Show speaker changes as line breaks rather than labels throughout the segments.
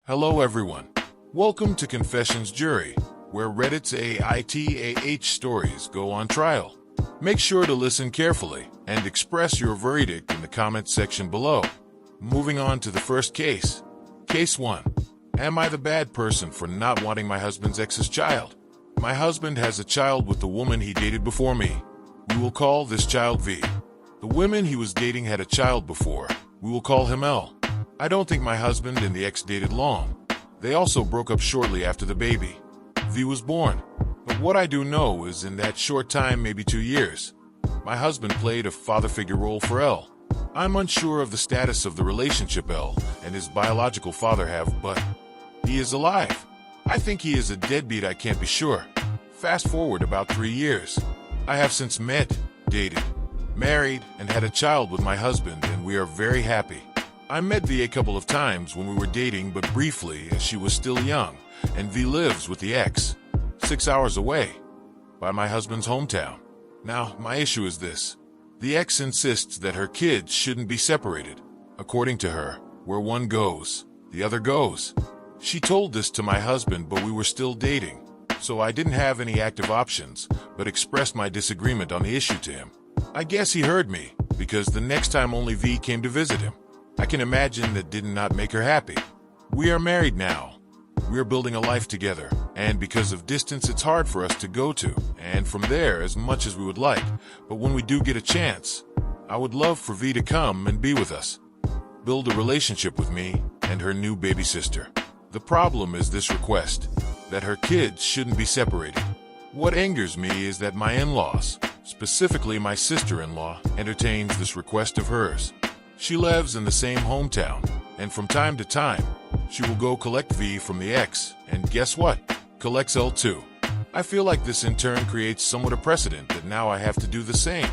Hello everyone. Welcome to Confessions Jury, where Reddit's AITAH stories go on trial. Make sure to listen carefully and express your verdict in the comments section below. Moving on to the first case. Case 1. Am I the bad person for not wanting my husband's ex's child? My husband has a child with the woman he dated before me. We will call this child V. The woman he was dating had a child before. We will call him L. I don't think my husband and the ex dated long. They also broke up shortly after the baby. V was born. But what I do know is in that short time, maybe 2 years, my husband played a father figure role for L. I'm unsure of the status of the relationship L and his biological father have, but he is alive. I think he is a deadbeat, I can't be sure. Fast forward about 3 years. I have since met, dated, married, and had a child with my husband, and we are very happy. I met V a couple of times when we were dating, but briefly as she was still young, and V lives with the ex, 6 hours away, by my husband's hometown. Now, my issue is this. The ex insists that her kids shouldn't be separated. According to her, where one goes, the other goes. She told this to my husband, but we were still dating, so I didn't have any active options, but expressed my disagreement on the issue to him. I guess he heard me, because the next time only V came to visit him. I can imagine that did not make her happy. We are married now. We are building a life together, and because of distance it's hard for us to go to, and from there as much as we would like, but when we do get a chance, I would love for V to come and be with us. Build a relationship with me and her new baby sister. The problem is this request, that her kids shouldn't be separated. What angers me is that my in-laws, specifically my sister-in-law, entertains this request of hers. She lives in the same hometown, and from time to time, she will go collect V from the ex, and guess what? Collects L too. I feel like this in turn creates somewhat a precedent that now I have to do the same.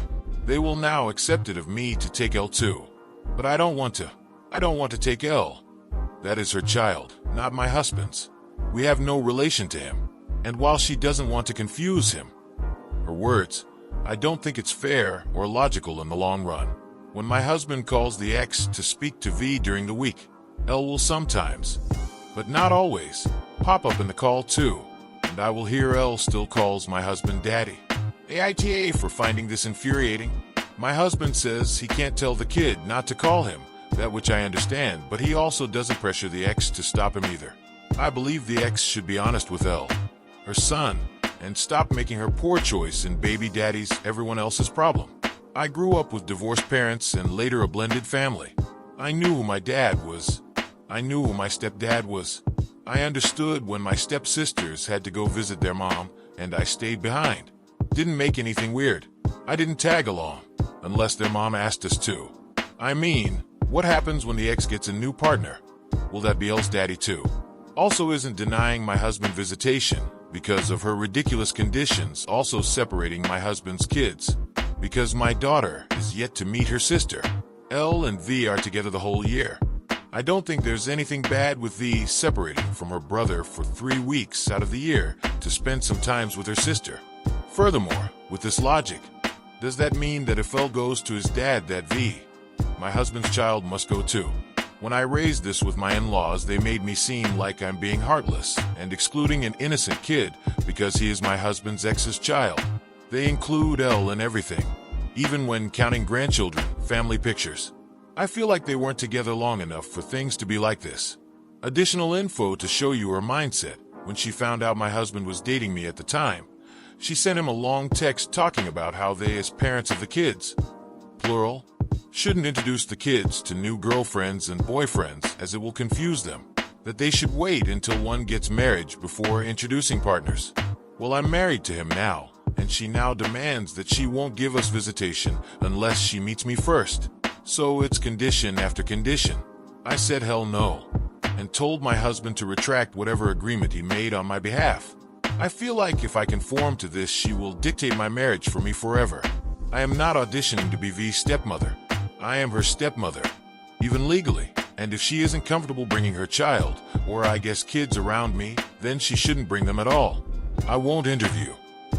They will now accept it of me to take L too. But I don't want to. I don't want to take L. That is her child, not my husband's. We have no relation to him. And while she doesn't want to confuse him, her words, I don't think it's fair or logical in the long run. When my husband calls the ex to speak to V during the week, L will sometimes, but not always, pop up in the call too, and I will hear L still calls my husband daddy. AITA for finding this infuriating. My husband says he can't tell the kid not to call him, that which I understand, but he also doesn't pressure the ex to stop him either. I believe the ex should be honest with L, her son, and stop making her poor choice in baby daddy's everyone else's problem. I grew up with divorced parents and later a blended family. I knew who my dad was. I knew who my stepdad was. I understood when my stepsisters had to go visit their mom, and I stayed behind. Didn't make anything weird. I didn't tag along, unless their mom asked us to. I mean, what happens when the ex gets a new partner? Will that be L's daddy too? Also isn't denying my husband visitation because of her ridiculous conditions, also separating my husband's kids. Because my daughter is yet to meet her sister. L and V are together the whole year. I don't think there's anything bad with V separating from her brother for 3 weeks out of the year to spend some time with her sister. Furthermore, with this logic, does that mean that if L goes to his dad that V, my husband's child must go too? When I raised this with my in-laws, they made me seem like I'm being heartless and excluding an innocent kid because he is my husband's ex's child. They include L in everything, even when counting grandchildren, family pictures. I feel like they weren't together long enough for things to be like this. Additional info to show you her mindset. When she found out my husband was dating me at the time, she sent him a long text talking about how they, as parents of the kids, plural, shouldn't introduce the kids to new girlfriends and boyfriends as it will confuse them, that they should wait until one gets married before introducing partners. Well, I'm married to him now, and she now demands that she won't give us visitation unless she meets me first. So it's condition after condition. I said hell no, and told my husband to retract whatever agreement he made on my behalf. I feel like if I conform to this, she will dictate my marriage for me forever. I am not auditioning to be V's stepmother. I am her stepmother, even legally, and if she isn't comfortable bringing her child, or I guess kids around me, then she shouldn't bring them at all. I won't interview.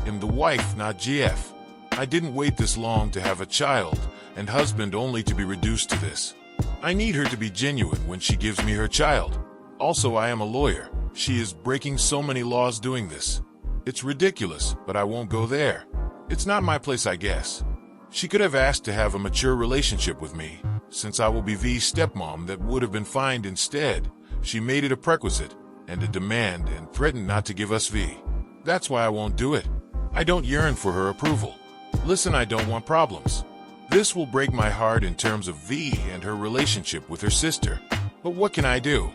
I'm the wife, not GF. I didn't wait this long to have a child, and husband only to be reduced to this. I need her to be genuine when she gives me her child. Also, I am a lawyer. She is breaking so many laws doing this. It's ridiculous, but I won't go there. It's not my place, I guess. She could have asked to have a mature relationship with me, since I will be V's stepmom. That would have been fine. Instead, she made it a prerequisite and a demand and threatened not to give us V. That's why I won't do it. I don't yearn for her approval. Listen, I don't want problems. This will break my heart in terms of V and her relationship with her sister. But what can I do?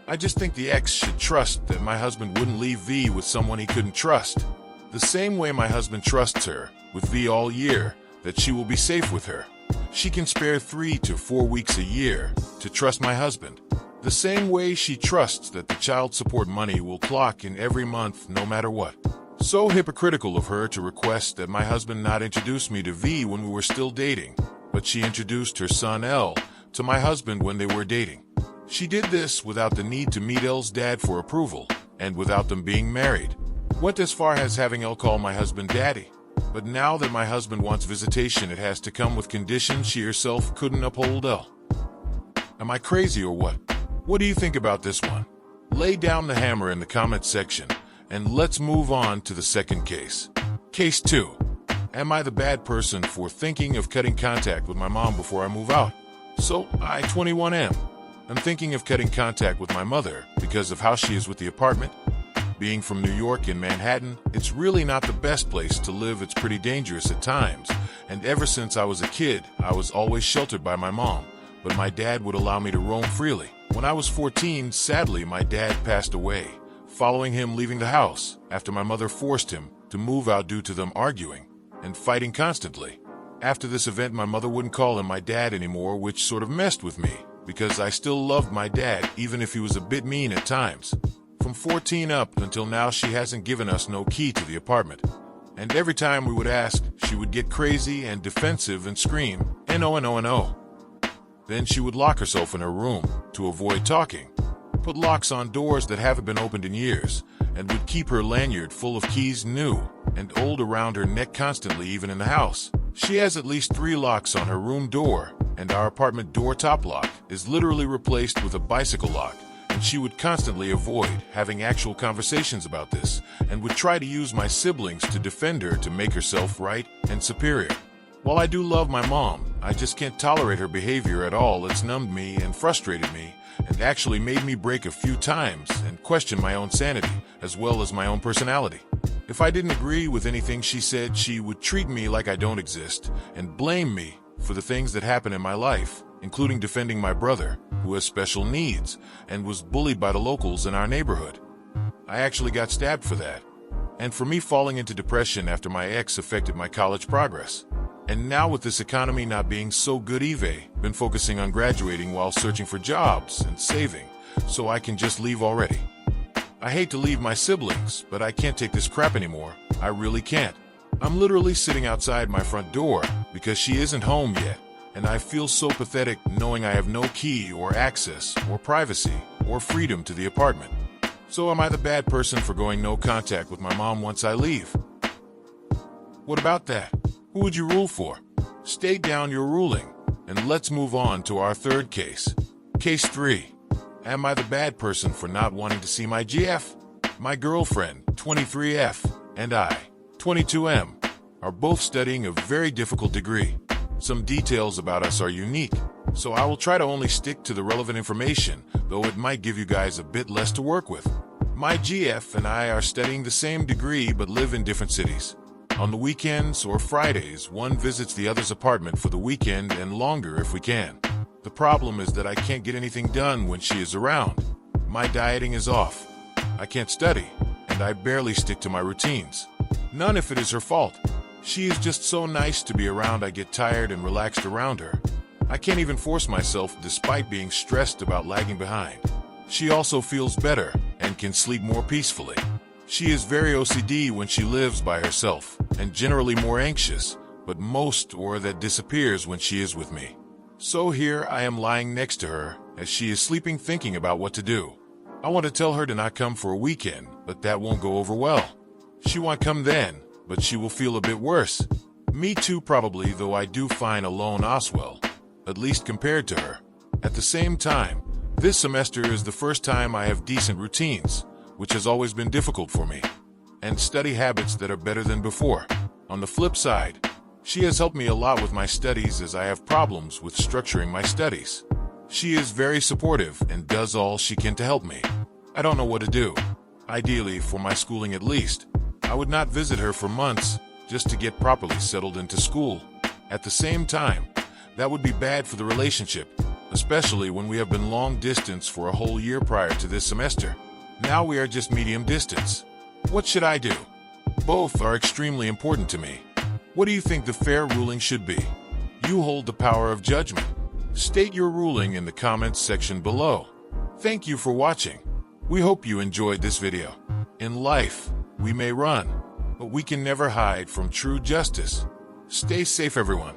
I just think the ex should trust that my husband wouldn't leave V with someone he couldn't trust. The same way my husband trusts her with V all year, that she will be safe with her. She can spare 3 to 4 weeks a year to trust my husband. The same way she trusts that the child support money will clock in every month no matter what. So hypocritical of her to request that my husband not introduce me to V when we were still dating, but she introduced her son L to my husband when they were dating. She did this without the need to meet L's dad for approval, and without them being married. Went as far as having L call my husband daddy. But now that my husband wants visitation, it has to come with conditions she herself couldn't uphold. L. Am I crazy or what? What do you think about this one? Lay down the hammer in the comment section, and let's move on to the second case. Case 2. Am I the bad person for thinking of cutting contact with my mom before I move out? So, I, 21, am. I'm thinking of cutting contact with my mother because of how she is with the apartment. Being from New York in Manhattan, it's really not the best place to live. It's pretty dangerous at times, and ever since I was a kid, I was always sheltered by my mom, but my dad would allow me to roam freely. When I was 14, sadly, my dad passed away, following him leaving the house after my mother forced him to move out due to them arguing and fighting constantly. After this event, my mother wouldn't call him my dad anymore, which sort of messed with me, because I still loved my dad, even if he was a bit mean at times. From 14 up until now, she hasn't given us no key to the apartment. And every time we would ask, she would get crazy and defensive and scream, "No, no, no." Then she would lock herself in her room to avoid talking, put locks on doors that haven't been opened in years, and would keep her lanyard full of keys, new and old, around her neck constantly, even in the house. She has at least 3 locks on her room door, and our apartment door top lock is literally replaced with a bicycle lock. And she would constantly avoid having actual conversations about this, and would try to use my siblings to defend her to make herself right and superior. While I do love my mom, I just can't tolerate her behavior at all. It's numbed me and frustrated me, and actually made me break a few times and question my own sanity, as well as my own personality. If I didn't agree with anything she said, she would treat me like I don't exist, and blame me for the things that happen in my life, including defending my brother, who has special needs, and was bullied by the locals in our neighborhood. I actually got stabbed for that. And for me falling into depression after my ex affected my college progress. And now with this economy not being so good, I've been focusing on graduating while searching for jobs and saving, so I can just leave already. I hate to leave my siblings, but I can't take this crap anymore. I really can't. I'm literally sitting outside my front door because she isn't home yet. And I feel so pathetic knowing I have no key or access or privacy or freedom to the apartment. So am I the bad person for going no contact with my mom once I leave? What about that? Who would you rule for? State down your ruling, and let's move on to our third case. Case 3. Am I the bad person for not wanting to see my GF? My girlfriend, 23F, and I, 22M, are both studying a very difficult degree. Some details about us are unique, so I will try to only stick to the relevant information, though it might give you guys a bit less to work with. My GF and I are studying the same degree but live in different cities. On the weekends or Fridays, one visits the other's apartment for the weekend and longer if we can. The problem is that I can't get anything done when she is around. My dieting is off. I can't study, and I barely stick to my routines. None if it is her fault. She is just so nice to be around. I get tired and relaxed around her. I can't even force myself despite being stressed about lagging behind. She also feels better and can sleep more peacefully. She is very OCD when she lives by herself and generally more anxious, but most or that disappears when she is with me. So here I am lying next to her as she is sleeping, thinking about what to do. I want to tell her to not come for a weekend, but that won't go over well. She won't come then, but she will feel a bit worse. Me too probably, though I do find alone Oswell, at least compared to her. At the same time, This semester is the first time I have decent routines, which has always been difficult for me, and study habits that are better than before. On the flip side, she has helped me a lot with my studies as I have problems with structuring my studies. She is very supportive and does all she can to help me. I don't know what to do. Ideally, for my schooling at least, I would not visit her for months just to get properly settled into school. At the same time, that would be bad for the relationship, especially when we have been long distance for a whole year prior to this semester. Now we are just medium distance. What should I do? Both are extremely important to me. What do you think the fair ruling should be? You hold the power of judgment. State your ruling in the comments section below. Thank you for watching. We hope you enjoyed this video. In life, we may run, but we can never hide from true justice. Stay safe, everyone.